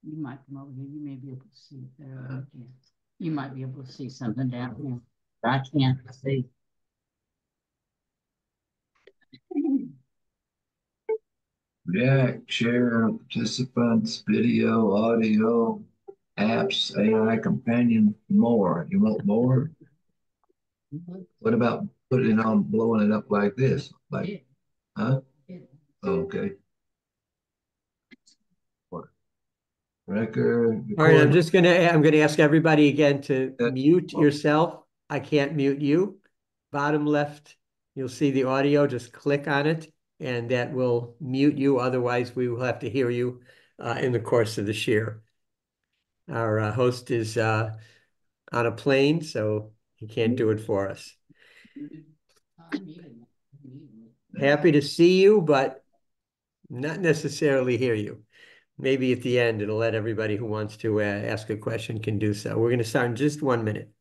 You might come over here. You may be able to see it there. Yeah. You might be able to see something down here. I can't see. React, share, participants, video, audio, apps, AI companion, more. You want more? What about putting it on, blowing it up like this? Like, huh? Okay. Record, All right, record. I'm gonna ask everybody again to Uh, mute yourself. I can't mute you. Bottom left, you'll see the audio. Just click on it, and that will mute you. Otherwise, we will have to hear you in the course of the share. Our host is on a plane, so he can't do it for us. Happy to see you, but not necessarily hear you. Maybe at the end, it'll let everybody who wants to ask a question can do so. We're going to start in just 1 minute.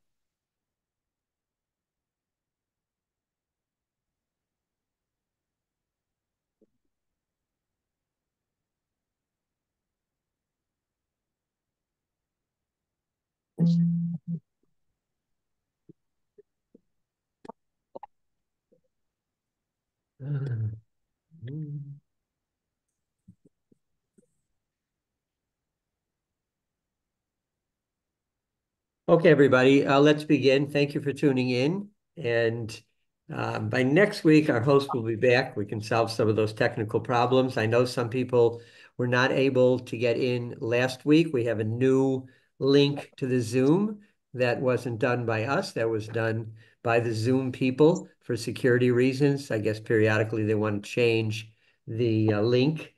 Okay, everybody, let's begin. Thank you for tuning in. And by next week, our host will be back. We can solve some of those technical problems. I know some people were not able to get in last week. We have a new link to the Zoom that wasn't done by us. That was done by the Zoom people for security reasons. I guess periodically they want to change the link,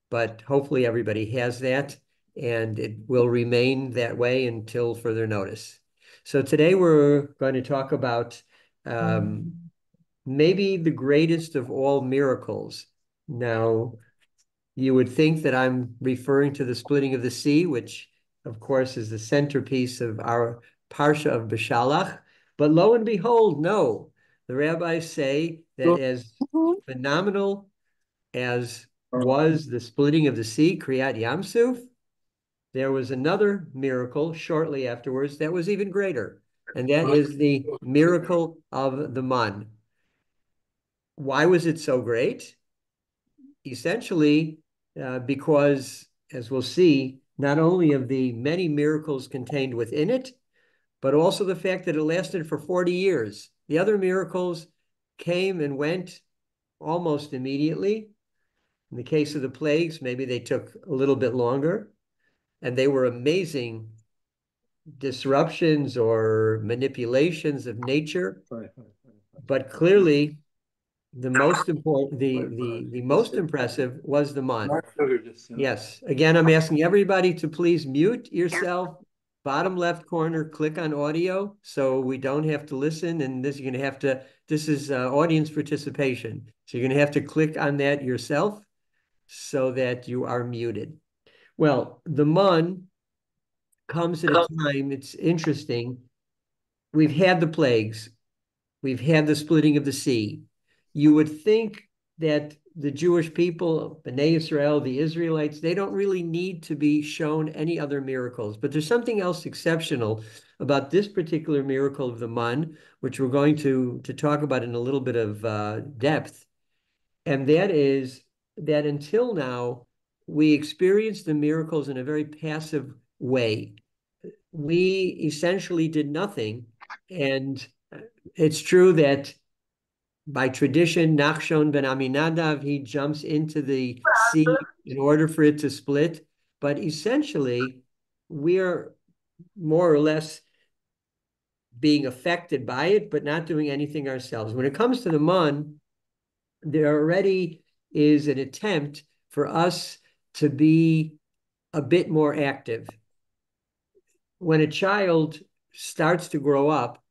but hopefully everybody has that, and it will remain that way until further notice. So today we're going to talk about maybe the greatest of all miracles. Now, you would think that I'm referring to the splitting of the sea, which of course is the centerpiece of our Parsha of Beshalach. But lo and behold, no. The rabbis say that as phenomenal as was the splitting of the sea, Kriyat Yamsuf, there was another miracle shortly afterwards that was even greater, and that is the miracle of the man. Why was it so great? Essentially, because, as we'll see, not only of the many miracles contained within it, but also the fact that it lasted for 40 years. The other miracles came and went almost immediately. In the case of the plagues, maybe they took a little bit longer, and they were amazing disruptions or manipulations of nature. But clearly, the most important, the most impressive was the man. Yes. Again, I'm asking everybody to please mute yourself. Bottom left corner, click on audio so we don't have to listen. And this, you're going to have to, this is audience participation. So you're going to have to click on that yourself so that you are muted. Well, the man comes at a time, it's interesting. We've had the plagues, we've had the splitting of the sea. You would think that the Jewish people, Bnei Yisrael, the Israelites, they don't really need to be shown any other miracles. But there's something else exceptional about this particular miracle of the man, which we're going to talk about in a little bit of depth. And that is that until now, we experience the miracles in a very passive way. We essentially did nothing. And it's true that by tradition, Nachshon ben Aminadav, he jumps into the sea in order for it to split. But essentially, we're more or less being affected by it, but not doing anything ourselves. When it comes to the man, there already is an attempt for us to be a bit more active. When a child starts to grow up,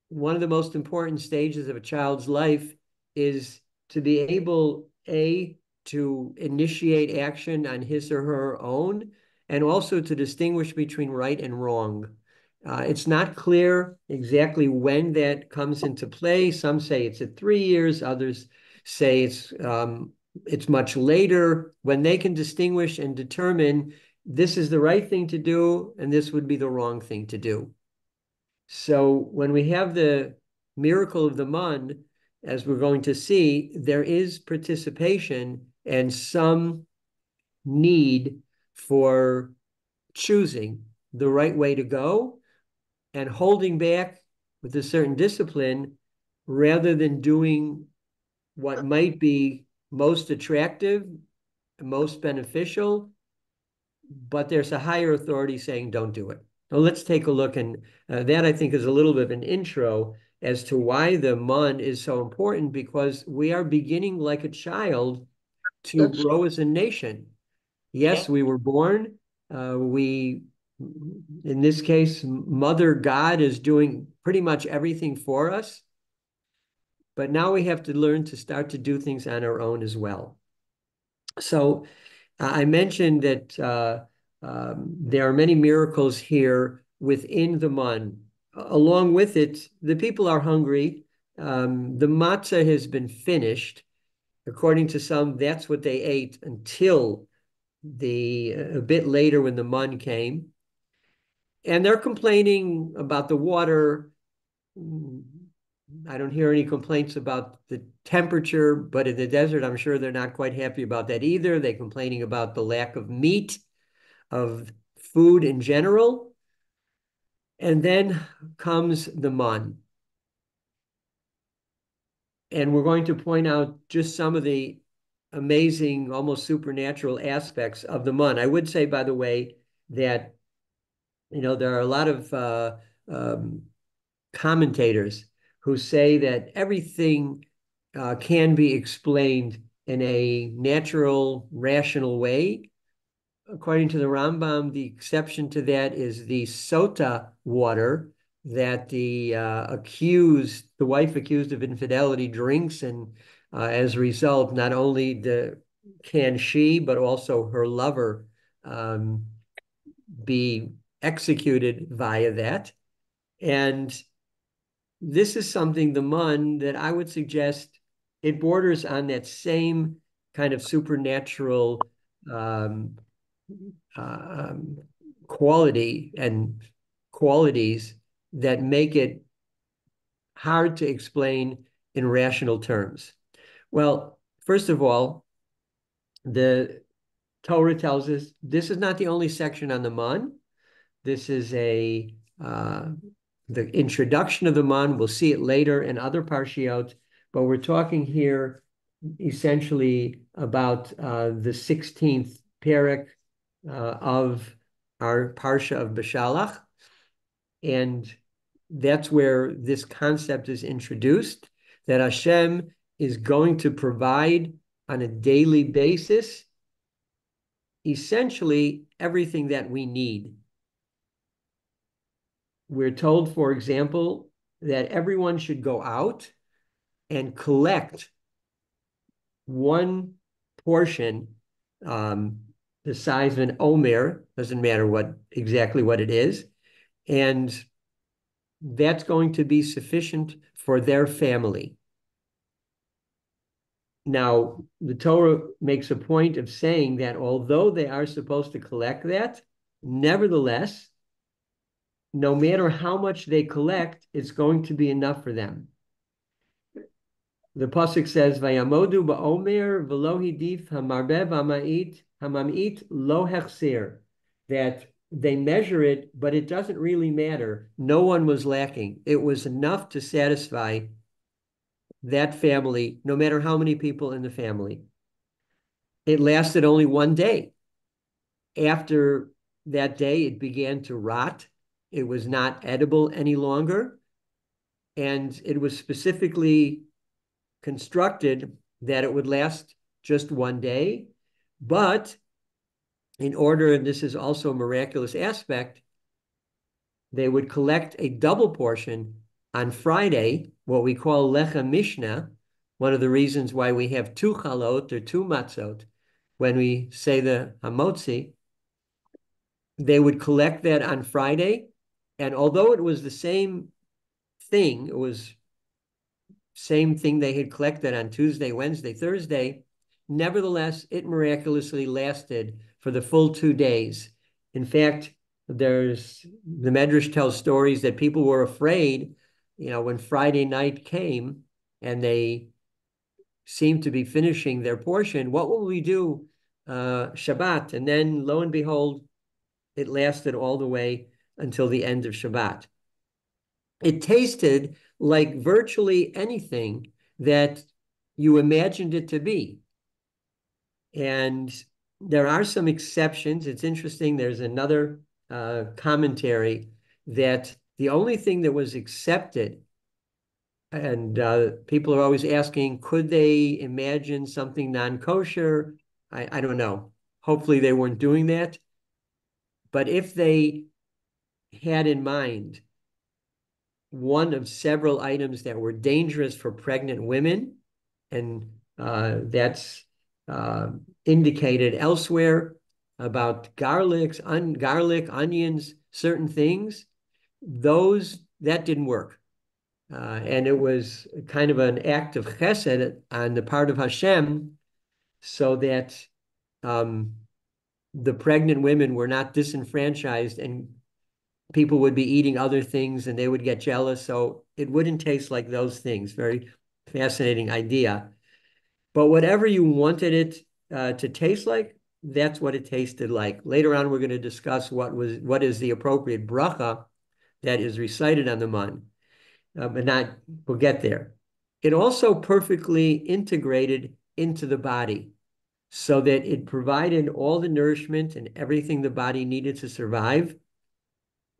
one of the most important stages of a child's life is to be able, A, to initiate action on his or her own, and also to distinguish between right and wrong. It's not clear exactly when that comes into play. Some say it's at 3 years, others say it's much later, when they can distinguish and determine this is the right thing to do, and this would be the wrong thing to do. So when we have the miracle of the Mahn, as we're going to see, there is participation and some need for choosing the right way to go and holding back with a certain discipline rather than doing what might be most attractive, most beneficial, but there's a higher authority saying don't do it. So let's take a look, and that I think is a little bit of an intro as to why the Mahn is so important, because we are beginning like a child to grow as a nation. Yes, we were born. In this case, Mother God is doing pretty much everything for us. But now we have to learn to start to do things on our own as well. So I mentioned that there are many miracles here within the Mahn. Along with it, the people are hungry. The matzah has been finished. According to some, that's what they ate until a bit later when the Mahn came. And they're complaining about the water. I don't hear any complaints about the temperature, but in the desert, I'm sure they're not quite happy about that either. They're complaining about the lack of meat, of food in general. And then comes the Mahn. And we're going to point out just some of the amazing, almost supernatural aspects of the Mahn. I would say, by the way, that there are a lot of commentators who say that everything can be explained in a natural, rational way. According to the Rambam, the exception to that is the sota water that the wife accused of infidelity drinks, and as a result, not only can she, but also her lover be executed via that. And this is something, the Mahn, that I would suggest it borders on that same kind of supernatural quality and qualities that make it hard to explain in rational terms. Well, first of all, the Torah tells us this is not the only section on the Mahn. This is the introduction of the Mahn. We'll see it later in other parshiot, but we're talking here essentially about the 16th parak of our Parsha of Beshalach. And that's where this concept is introduced, that Hashem is going to provide on a daily basis essentially everything that we need. We're told, for example, that everyone should go out and collect one portion, the size of an omer, doesn't matter exactly what it is, and that's going to be sufficient for their family. Now, the Torah makes a point of saying that although they are supposed to collect that, nevertheless, no matter how much they collect, it's going to be enough for them. The pasuk says, "Vayamodu ba'omer v'lo hidif hamarbe hamamit lo hechsir," that they measure it, but it doesn't really matter. No one was lacking. It was enough to satisfy that family, no matter how many people in the family. It lasted only one day. After that day, it began to rot. It was not edible any longer. And it was specifically constructed that it would last just one day. But in order, and this is also a miraculous aspect, they would collect a double portion on Friday, what we call Lechem Mishnah, one of the reasons why we have two chalot or two matzot when we say the hamotzi. They would collect that on Friday, and although it was the same thing, it was same thing they had collected on Tuesday, Wednesday, Thursday, nevertheless, it miraculously lasted for the full 2 days. In fact, the Medrash tells stories that people were afraid, when Friday night came and they seemed to be finishing their portion. What will we do Shabbat? And then lo and behold, it lasted all the way until the end of Shabbat. It tasted like virtually anything that you imagined it to be. And there are some exceptions. It's interesting. There's another commentary that the only thing that was accepted, and people are always asking, could they imagine something non-kosher? I don't know. Hopefully they weren't doing that. But if they had in mind one of several items that were dangerous for pregnant women, and that's indicated elsewhere about garlic, onions, certain things, that didn't work. And it was kind of an act of chesed on the part of Hashem, so that the pregnant women were not disenfranchised and people would be eating other things and they would get jealous. So it wouldn't taste like those things. Very fascinating idea. But whatever you wanted it to taste like, that's what it tasted like. Later on, we're going to discuss what is the appropriate bracha that is recited on the man. But we'll get there. It also perfectly integrated into the body so that it provided all the nourishment and everything the body needed to survive.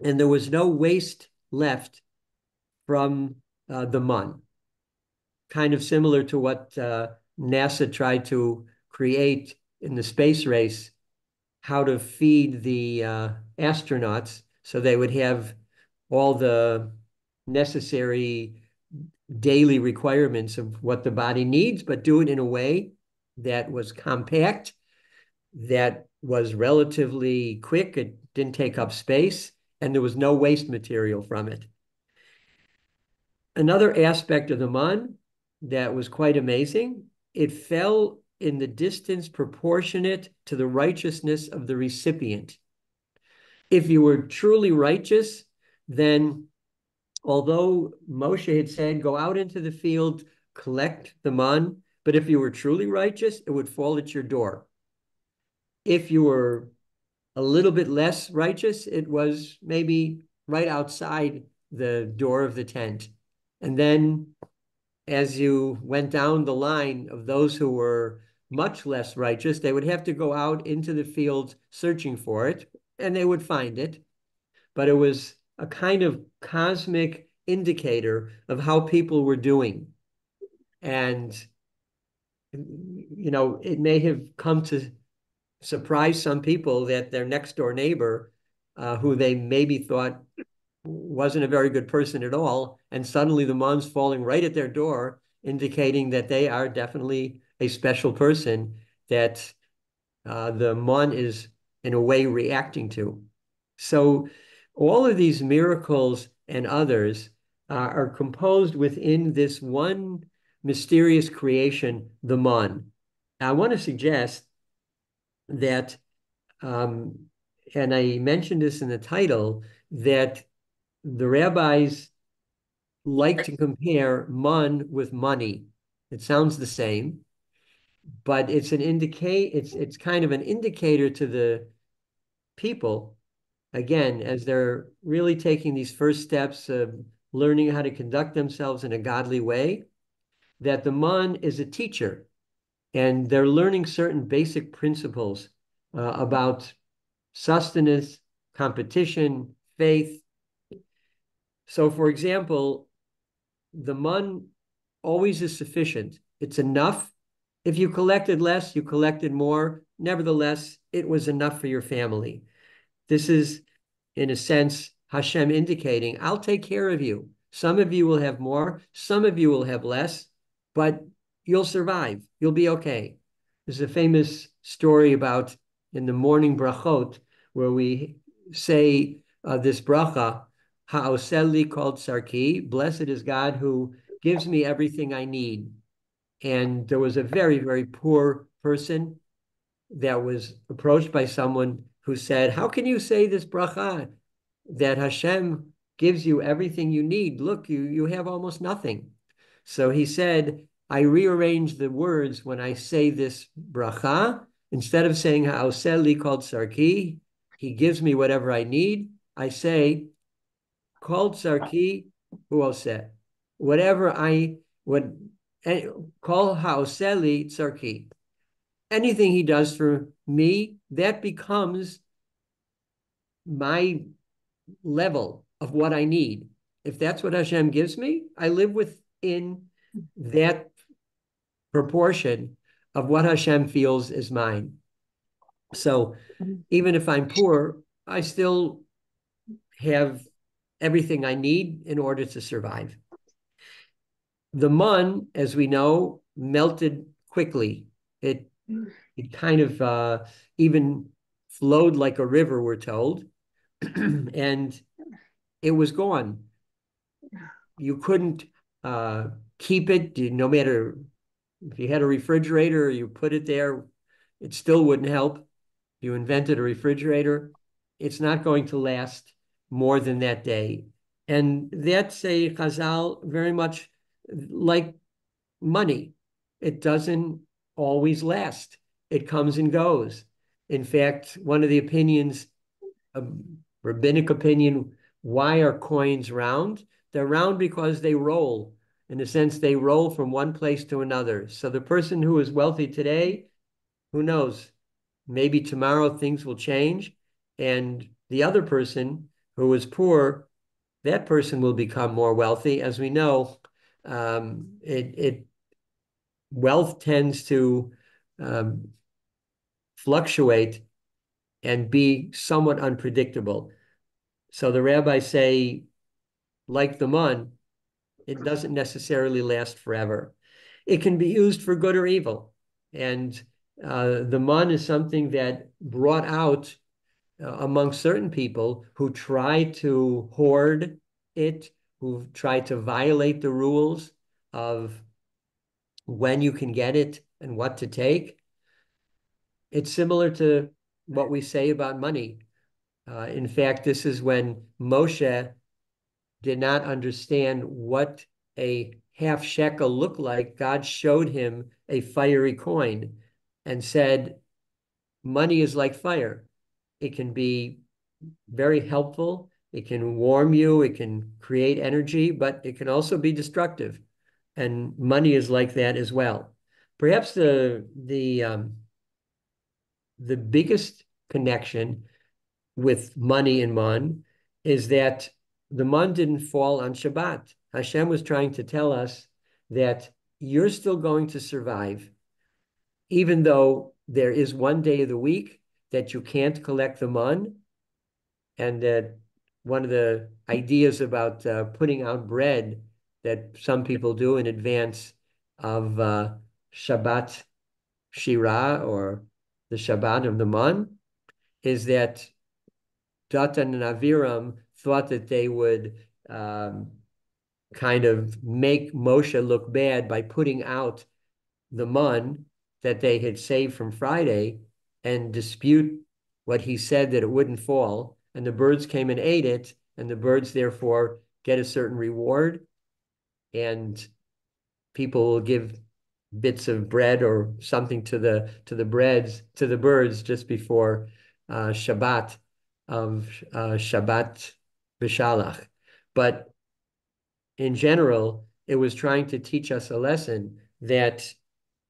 And there was no waste left from the man. Kind of similar to what NASA tried to create in the space race, how to feed the astronauts so they would have all the necessary daily requirements of what the body needs, but do it in a way that was compact, that was relatively quick, it didn't take up space, and there was no waste material from it. Another aspect of the man that was quite amazing, it fell in the distance proportionate to the righteousness of the recipient. If you were truly righteous, then although Moshe had said, go out into the field, collect the man, but if you were truly righteous, it would fall at your door. If you were a little bit less righteous, it was maybe right outside the door of the tent. And then as you went down the line of those who were much less righteous, they would have to go out into the field searching for it, and they would find it. But it was a kind of cosmic indicator of how people were doing. And, it may have come to surprise some people that their next door neighbor, who they maybe thought wasn't a very good person at all, and suddenly the man's falling right at their door, indicating that they are definitely a special person that the man is in a way reacting to. So all of these miracles and others are composed within this one mysterious creation, the man. I want to suggest that, and I mentioned this in the title, that the rabbis like to compare man with money. It sounds the same, but it's kind of an indicator to the people, again, as they're really taking these first steps of learning how to conduct themselves in a godly way, that the man is a teacher, and they're learning certain basic principles about sustenance, competition, faith. So, for example, the man always is sufficient. It's enough. If you collected less, you collected more. Nevertheless, it was enough for your family. This is, in a sense, Hashem indicating, I'll take care of you. Some of you will have more, some of you will have less, but you'll survive. You'll be okay. There's a famous story about in the morning brachot, where we say this bracha, Ha'oseli called Sarki, blessed is God who gives me everything I need. And there was a very, very poor person that was approached by someone who said, how can you say this bracha that Hashem gives you everything you need? Look, you have almost nothing. So he said, I rearrange the words when I say this bracha. Instead of saying ha'oseh li called sarki, he gives me whatever I need, I say, called sarki hu oseh. Whatever I would call ha'oseh li sarki. Anything he does for me, that becomes my level of what I need. If that's what Hashem gives me, I live within that proportion of what Hashem feels is mine. So even if I'm poor, I still have everything I need in order to survive. The Mun, as we know, melted quickly. It kind of even flowed like a river, we're told, and it was gone. You couldn't keep it, no matter if you had a refrigerator, you put it there, it still wouldn't help. You invented a refrigerator, it's not going to last more than that day. And that's a chazal very much like money. It doesn't always last. It comes and goes. In fact, one of the opinions, a rabbinic opinion, why are coins round? They're round because they roll. In a sense, they roll from one place to another. So the person who is wealthy today, who knows? Maybe tomorrow things will change. And the other person who is poor, that person will become more wealthy. As we know, wealth tends to fluctuate and be somewhat unpredictable. So the rabbis say, like the mun, it doesn't necessarily last forever. It can be used for good or evil. And the mun is something that brought out among certain people who try to hoard it, who try to violate the rules of when you can get it and what to take. It's similar to what we say about money. In fact, this is when Moshe did not understand what a half shekel looked like. God showed him a fiery coin and said, money is like fire. It can be very helpful. It can warm you. It can create energy, but it can also be destructive. And money is like that as well. Perhaps the biggest connection with money and Mun is that the Mun didn't fall on Shabbat. Hashem was trying to tell us that you're still going to survive, even though there is one day of the week that you can't collect the Mun, and that one of the ideas about putting out bread that some people do in advance of Shabbat Shira, or the Shabbat of the Mun, is that Datan and Aviram thought that they would kind of make Moshe look bad by putting out the mun that they had saved from Friday and dispute what he said, that it wouldn't fall. And the birds came and ate it, and the birds therefore get a certain reward, and people will give bits of bread or something to the birds just before Shabbat of Shabbat B'Shalach. But in general, it was trying to teach us a lesson that,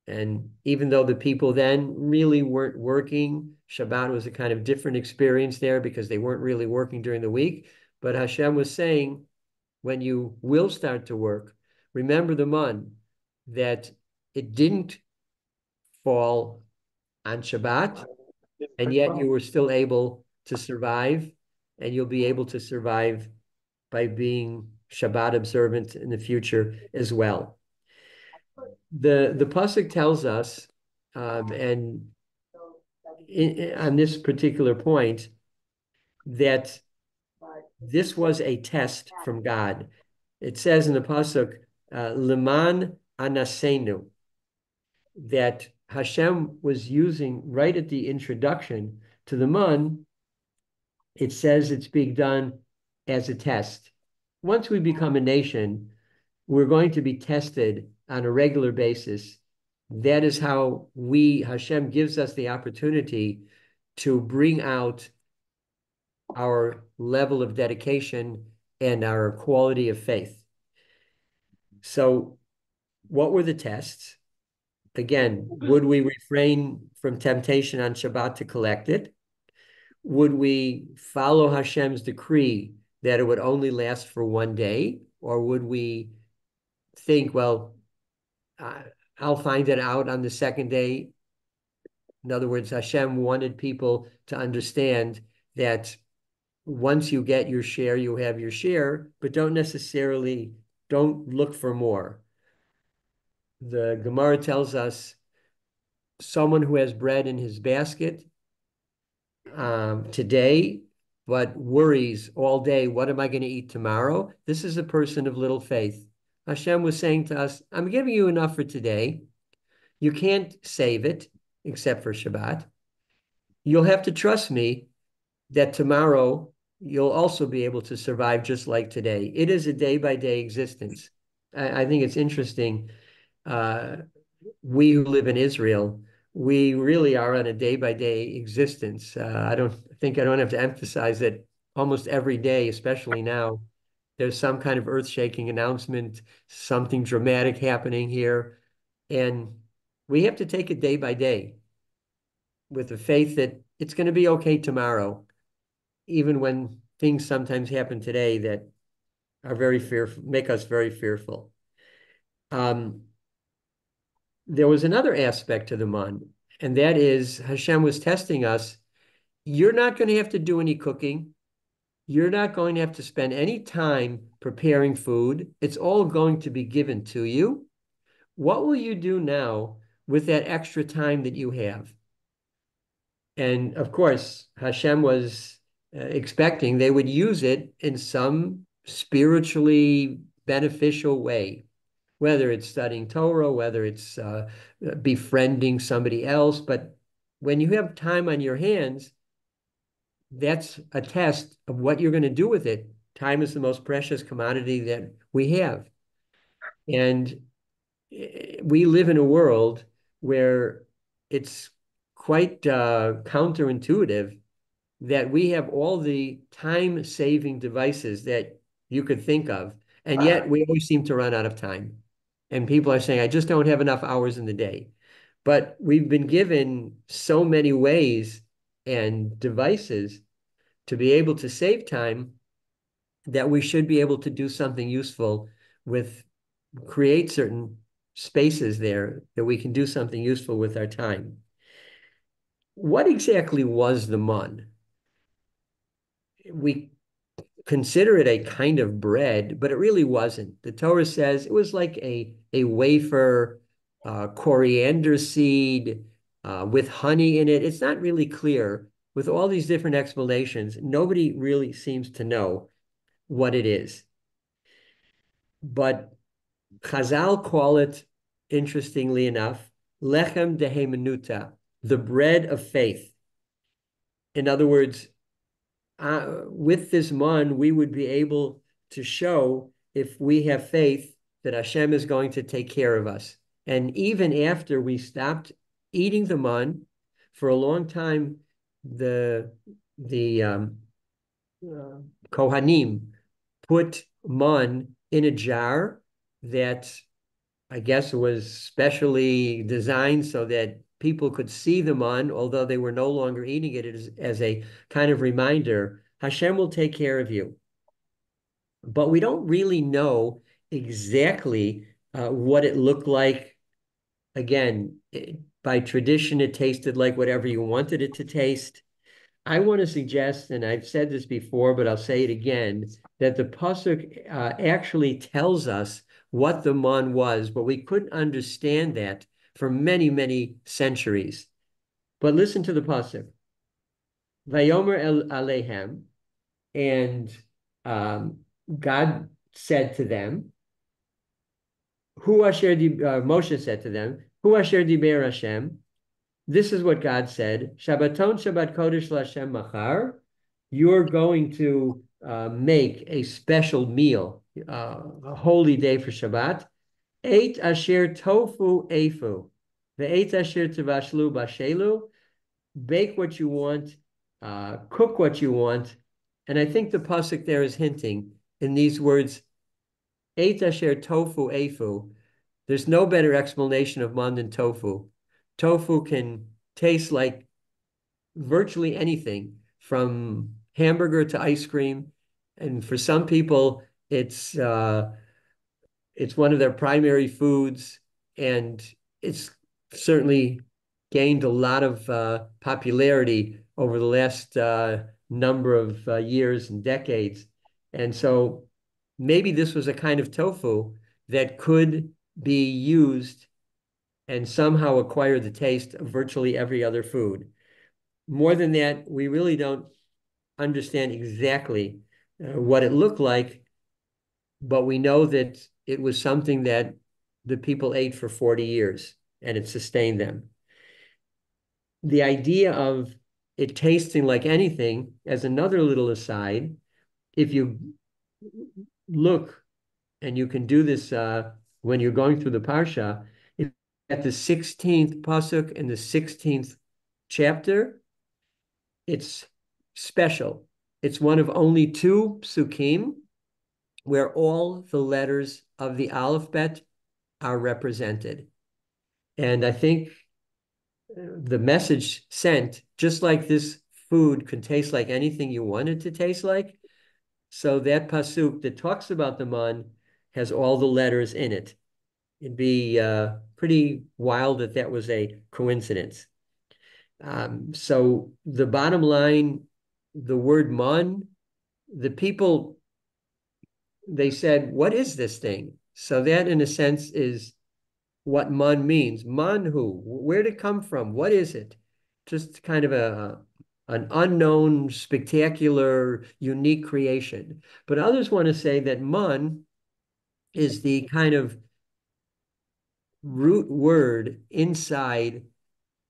and even though the people then really weren't working, Shabbat was a kind of different experience there because they weren't really working during the week. But Hashem was saying, when you will start to work, remember the mun, that it didn't fall on Shabbat, and yet you were still able to survive, and you'll be able to survive by being Shabbat observant in the future as well. The pasuk tells us, and on this particular point, that this was a test from God. It says in the pasuk, "Leman anasenu," that Hashem was using right at the introduction to the Mahn, it says it's being done as a test. Once we become a nation, we're going to be tested on a regular basis. That is how Hashem gives us the opportunity to bring out our level of dedication and our quality of faith. So what were the tests? Again, would we refrain from temptation on Shabbat to collect it? Would we follow Hashem's decree that it would only last for one day? Or would we think, well, I'll find it out on the second day? In other words, Hashem wanted people to understand that once you get your share, you have your share, but don't look for more. The Gemara tells us someone who has bread in his basket today, but worries all day, what am I going to eat tomorrow? This is a person of little faith. Hashem was saying to us, I'm giving you enough for today. You can't save it except for Shabbat. You'll have to trust me that tomorrow you'll also be able to survive just like today. It is a day-by-day existence. I think it's interesting. We who live in Israel, we really are on a day-by-day existence. I don't have to emphasize that almost every day, especially now, there's some kind of earth-shaking announcement, something dramatic happening here. And we have to take it day by day with the faith that it's going to be okay tomorrow, even when things sometimes happen today that are very fearful, make us very fearful. There was another aspect to the Mahn, and that is Hashem was testing us. You're not going to have to do any cooking. You're not going to have to spend any time preparing food. It's all going to be given to you. What will you do now with that extra time that you have? And of course, Hashem was expecting they would use it in some spiritually beneficial way, whether it's studying Torah, whether it's befriending somebody else. But when you have time on your hands, that's a test of what you're going to do with it. Time is the most precious commodity that we have. And we live in a world where it's quite counterintuitive that we have all the time-saving devices that you could think of, and yet we always seem to run out of time. And people are saying, I just don't have enough hours in the day. But we've been given so many ways and devices to be able to save time that we should be able to do something useful create certain spaces there that we can do something useful with our time. What exactly was the Mahn? We consider it a kind of bread, but it really wasn't. The Torah says it was like a wafer, coriander seed with honey in it. It's not really clear. With all these different explanations, nobody really seems to know what it is. But Chazal call it, interestingly enough, lechem dehemenuta, the bread of faith. In other words, with this Mahn, we would be able to show if we have faith that Hashem is going to take care of us. And even after we stopped eating the Mahn, for a long time, the Kohanim put Mahn in a jar that I guess was specially designed so that people could see the Mahn, although they were no longer eating it as a kind of reminder, Hashem will take care of you. But we don't really know exactly what it looked like. Again, by tradition, it tasted like whatever you wanted it to taste. I want to suggest, and I've said this before, but I'll say it again, that the Pasuk actually tells us what the Mahn was, but we couldn't understand that for many, many centuries. But listen to the Pasuk. Vayomer el Alehem, and God said to them, Moshe said to them, Hu asher diber Hashem, this is what God said, Shabbaton Shabbat Kodesh Lashem Machar, you're going to make a special meal, a holy day for Shabbat. Eight asher tofu efu, the eight asher tavashlu bashelu, bake what you want, cook what you want. And I think the pasuk there is hinting in these words, eight asher tofu efu. There's no better explanation of man than tofu. Tofu can taste like virtually anything, from hamburger to ice cream. And for some people, it's one of their primary foods, and it's certainly gained a lot of popularity over the last number of years and decades. And so maybe this was a kind of tofu that could be used and somehow acquire the taste of virtually every other food. More than that, we really don't understand exactly what it looked like, but we know that it was something that the people ate for 40 years and it sustained them. The idea of it tasting like anything, as another little aside, if you look, and you can do this when you're going through the Parsha, if at the 16th pasuk in the 16th chapter, it's special. It's one of only two psukim where all the letters of the alphabet are represented. And I think the message sent, just like this food could taste like anything you want it to taste like, so that pasuk that talks about the man has all the letters in it. It'd be pretty wild that that was a coincidence. So the bottom line, the word man, the people, they said, what is this thing? So that, in a sense, is what man means. Man who? Where did it come from? What is it? Just kind of an unknown, spectacular, unique creation. But others want to say that man is the kind of root word inside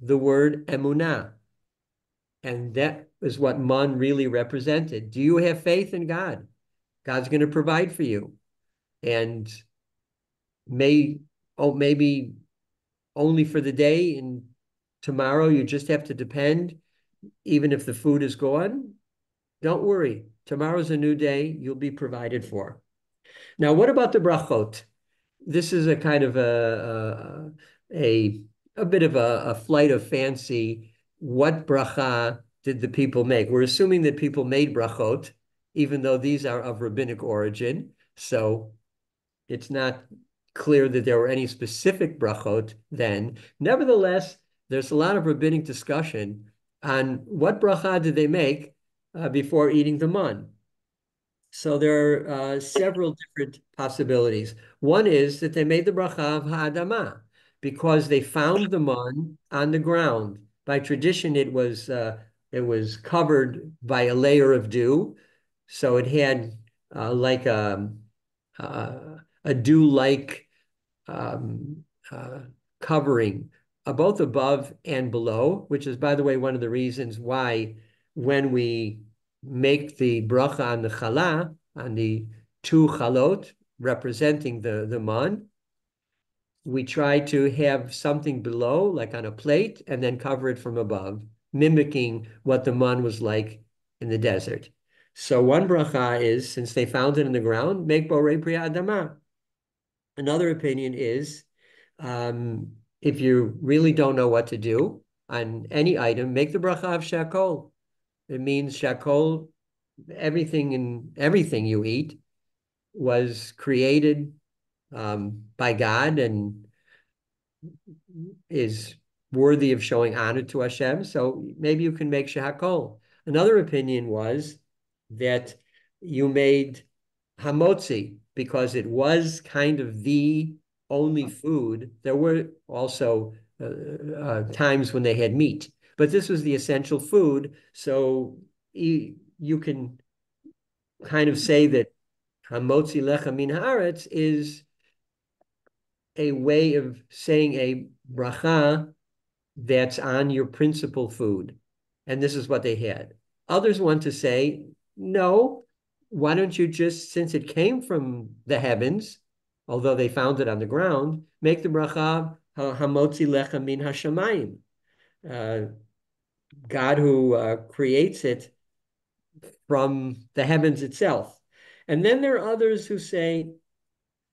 the word emunah. And that is what man really represented. Do you have faith in God? God's going to provide for you. And maybe only for the day, and tomorrow you just have to depend, even if the food is gone. Don't worry. Tomorrow's a new day. You'll be provided for. Now, what about the brachot? This is a kind of a bit of a flight of fancy. What bracha did the people make? We're assuming that people made brachot, even though these are of rabbinic origin. So it's not clear that there were any specific brachot then. Nevertheless, there's a lot of rabbinic discussion on what bracha did they make before eating the man. So there are several different possibilities. One is that they made the bracha of ha'adamah because they found the man on the ground. By tradition, it was covered by a layer of dew, so it had like a dew-like covering both above and below, which is, by the way, one of the reasons why when we make the bracha on the challah, on the two chalot representing the man, we try to have something below, like on a plate, and then cover it from above, mimicking what the man was like in the desert. So one bracha is, since they found it in the ground, make borei pri adama. Another opinion is, if you really don't know what to do on any item, make the bracha of shakol. It means shakol, everything you eat was created by God and is worthy of showing honor to Hashem. So maybe you can make shakol. Another opinion was that you made hamotzi because it was kind of the only food. There were also times when they had meat, but this was the essential food. So you can kind of say that hamotzi lecha min haaretz is a way of saying a bracha that's on your principal food. And this is what they had. Others want to say, no, why don't you just, since it came from the heavens, although they found it on the ground, make the bracha hamotzi lecha min hashamayim. God who creates it from the heavens itself. And then there are others who say,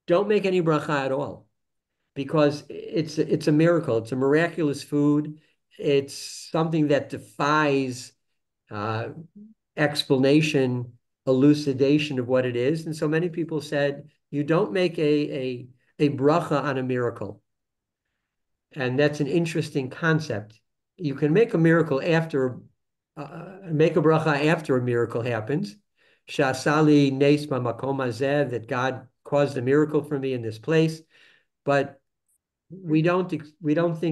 don't make any bracha at all, because it's a miracle. It's a miraculous food. It's something that defies uh, explanation, elucidation of what it is. And so many people said, you don't make a bracha on a miracle. And that's an interesting concept. You can make a miracle after, make a bracha after a miracle happens. Shasali nes b'makom hazeh, that God caused a miracle for me in this place. But we don't think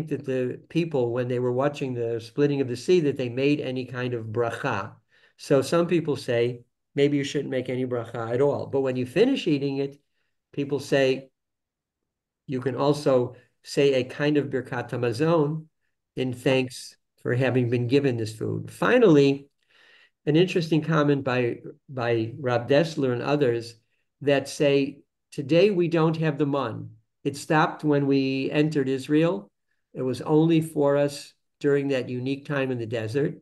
that the people, when they were watching the splitting of the sea, that they made any kind of bracha. So some people say maybe you shouldn't make any bracha at all. But when you finish eating it, people say you can also say a kind of birkat hamazon in thanks for having been given this food. Finally, an interesting comment by Rab Dessler and others that say today we don't have the man. It stopped when we entered Israel. It was only for us during that unique time in the desert.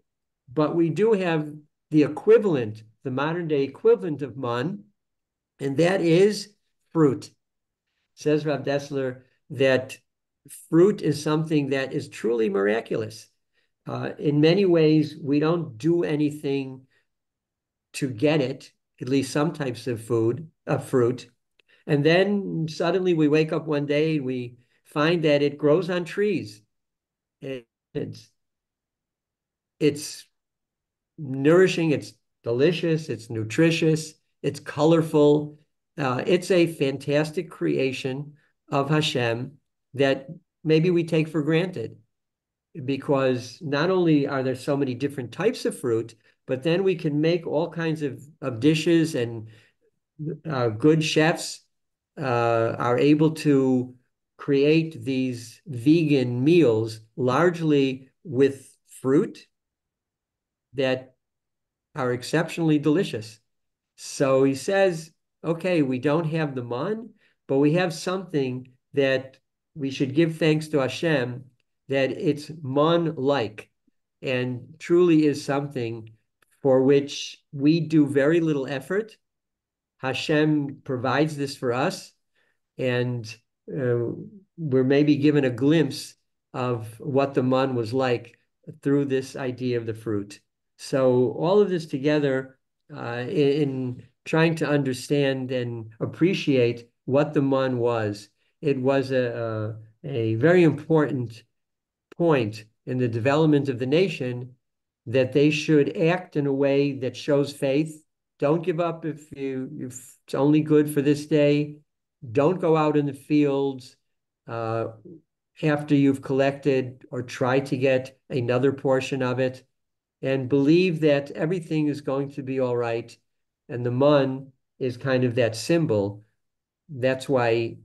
But we do have the equivalent, the modern day equivalent of man, and that is fruit. Says Rav Dessler that fruit is something that is truly miraculous. In many ways, we don't do anything to get it, at least some types of fruit. And then suddenly we wake up one day, we find that it grows on trees. It's nourishing, it's delicious, it's nutritious, it's colorful. It's a fantastic creation of Hashem that maybe we take for granted, because not only are there so many different types of fruit, but then we can make all kinds of dishes, and good chefs are able to create these vegan meals largely with fruit that are exceptionally delicious. So he says, okay, we don't have the man, but we have something that we should give thanks to Hashem that it's man-like, and truly is something for which we do very little effort. Hashem provides this for us, and we're maybe given a glimpse of what the man was like through this idea of the fruit. So all of this together, in trying to understand and appreciate what the man was, it was a very important point in the development of the nation, that they should act in a way that shows faith. Don't give up if it's only good for this day. Don't go out in the fields after you've collected or tried to get another portion of it, and believe that everything is going to be all right. And the man is kind of that symbol. That's why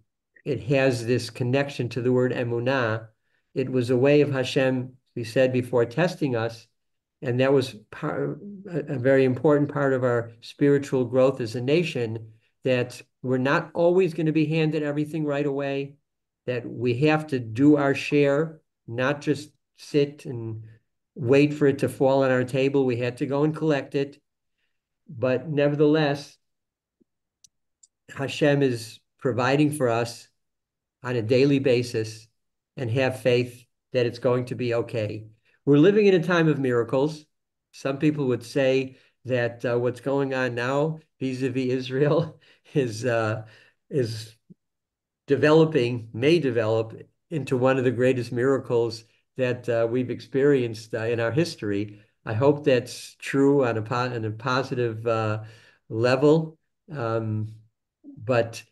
it has this connection to the word emunah. It was a way of Hashem, we said before, testing us. And that was a very important part of our spiritual growth as a nation, that we're not always going to be handed everything right away, that we have to do our share, not just sit and wait for it to fall on our table. We had to go and collect it. But nevertheless, Hashem is providing for us on a daily basis, and have faith that it's going to be okay. We're living in a time of miracles. Some people would say that what's going on now vis-a-vis Israel is may develop into one of the greatest miracles that we've experienced in our history. I hope that's true on a positive level. But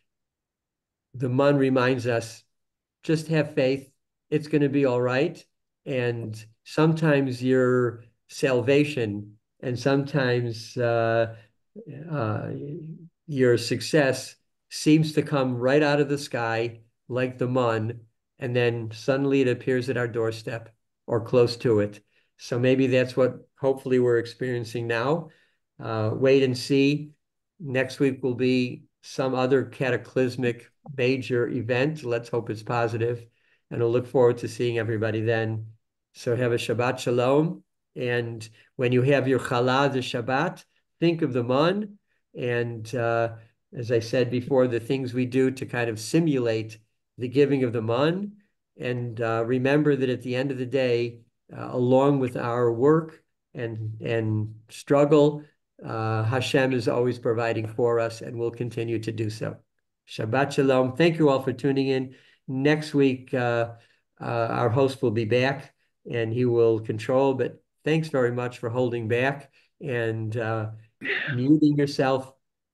the man reminds us, just have faith. It's going to be all right. And sometimes your salvation and sometimes your success seems to come right out of the sky like the man, and then suddenly it appears at our doorstep. or close to it. So maybe that's what hopefully we're experiencing now. Wait and see. Next week will be some other cataclysmic major event. Let's hope it's positive, and I'll look forward to seeing everybody then. So have a Shabbat Shalom. And when you have your challah, the Shabbat, think of the Mahn. And as I said before, the things we do to kind of simulate the giving of the Mahn. And remember that at the end of the day, along with our work and struggle, Hashem is always providing for us and will continue to do so. Shabbat Shalom. Thank you all for tuning in. Next week, our host will be back and he will control, but thanks very much for holding back and muting yourself.